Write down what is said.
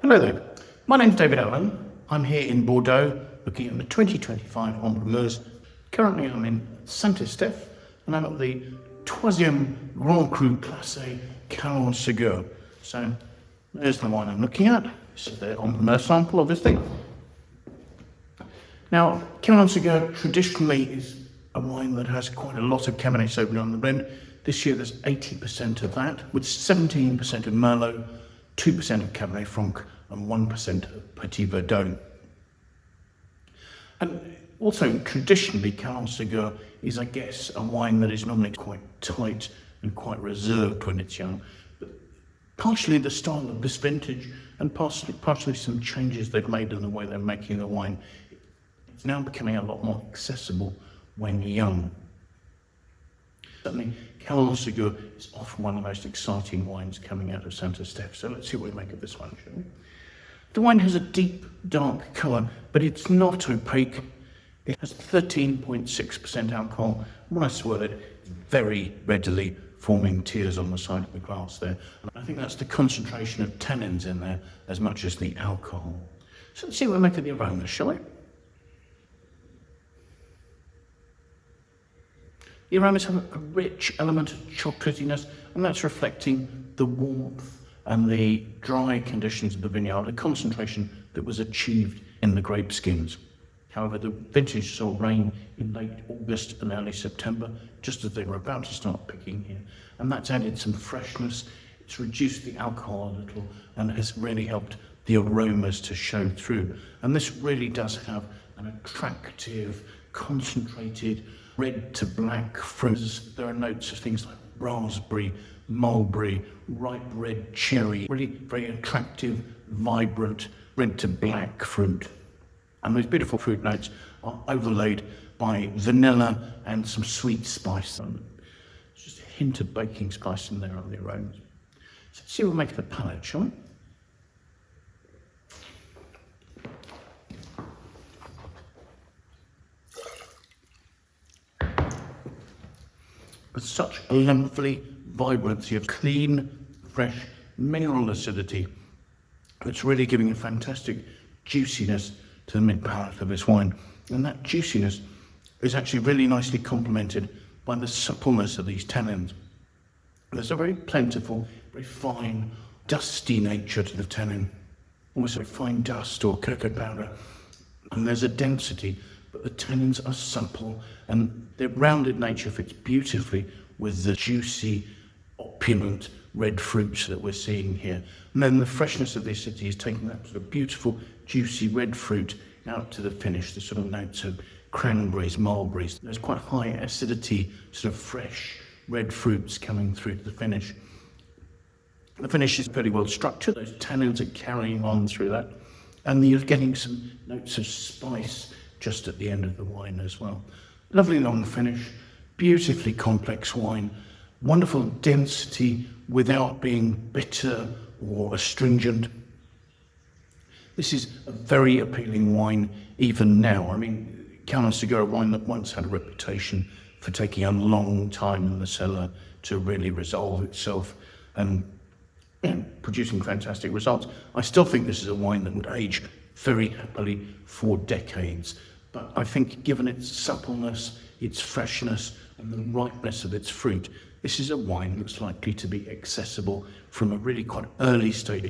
Hello there, my name's David Allen. I'm here in Bordeaux looking at the 2025 En-Primeurs. Currently I'm in Saint-Estephe and I'm at the troisième grandcruclasse calonsegur. So there's the wine I'm looking at. This is the En-Primeur sample, obviously. Now, calonsegur traditionally is a wine that has quite a lot of Cabernet Sauvignon on the blend. This year there's 80% of that, with 17% of Merlot, 2% of Cabernet Franc, and 1% of Petit Verdot. And also, traditionally, Calonsegur is, I guess, a wine that is normally quite tight and quite reserved when it's young. But partially the style of this vintage and partially some changes they've made in the way they're making the wine, it's now becoming a lot more accessible when young. Certainly, Calonsegur is often one of the most exciting wines coming out of Saint-Estephe. So let's see what we make of this one, shall we? The wine has a deep, dark colour, but it's not opaque. It has 13.6% alcohol. When I swirl it, it's very readily forming tears on the side of the glass there. And I think that's the concentration of tannins in there as much as the alcohol. So let's see what we make of the aromas, shall we? The aromas have a rich element of chocolatiness, and that's reflecting the warmth and the dry conditions of the vineyard, a concentration that was achieved in the grape skins. However, the vintage saw rain in late August and early September, just as they were about to start picking here, and that's added some freshness. It's reduced the alcohol a little and has really helped the aromas to show through. And this really does have an attractive, concentrated, red to black fruits. There are notes of things like raspberry, mulberry, ripe red cherry, really very attractive, vibrant, red to black fruit. And those beautiful fruit notes are overlaid by vanilla and some sweet spice. There's just a hint of baking spice in there on the aromas. So let's see what we make of the palate, shall we? With such a lovely vibrancy of clean, fresh, mineral acidity that's really giving a fantastic juiciness to the mid-palate of this wine. And that juiciness is actually really nicely complemented by the suppleness of these tannins. There's a very plentiful, very fine, dusty nature to the tannin, almost like fine dust or cocoa powder. And there's a density, but the tannins are supple, and their rounded nature fits beautifully with the juicy, opulent red fruits that we're seeing here. And then the freshness of the acidity is taking that sort of beautiful, juicy red fruit out to the finish, the sort of notes of cranberries, mulberries. There's quite high acidity, sort of fresh red fruits coming through to the finish. The finish is pretty well structured. Those tannins are carrying on through that. And you're getting some notes of spice just at the end of the wine as well. Lovely long finish, beautifully complex wine, wonderful density without being bitter or astringent. This is a very appealing wine even now. I mean, Calon-Segur, a wine that once had a reputation for taking a long time in the cellar to really resolve itself and producing fantastic results. I still think this is a wine that would age very happily for decades. But I think given its suppleness, its freshness, and the ripeness of its fruit, this is a wine that's likely to be accessible from a really quite early stage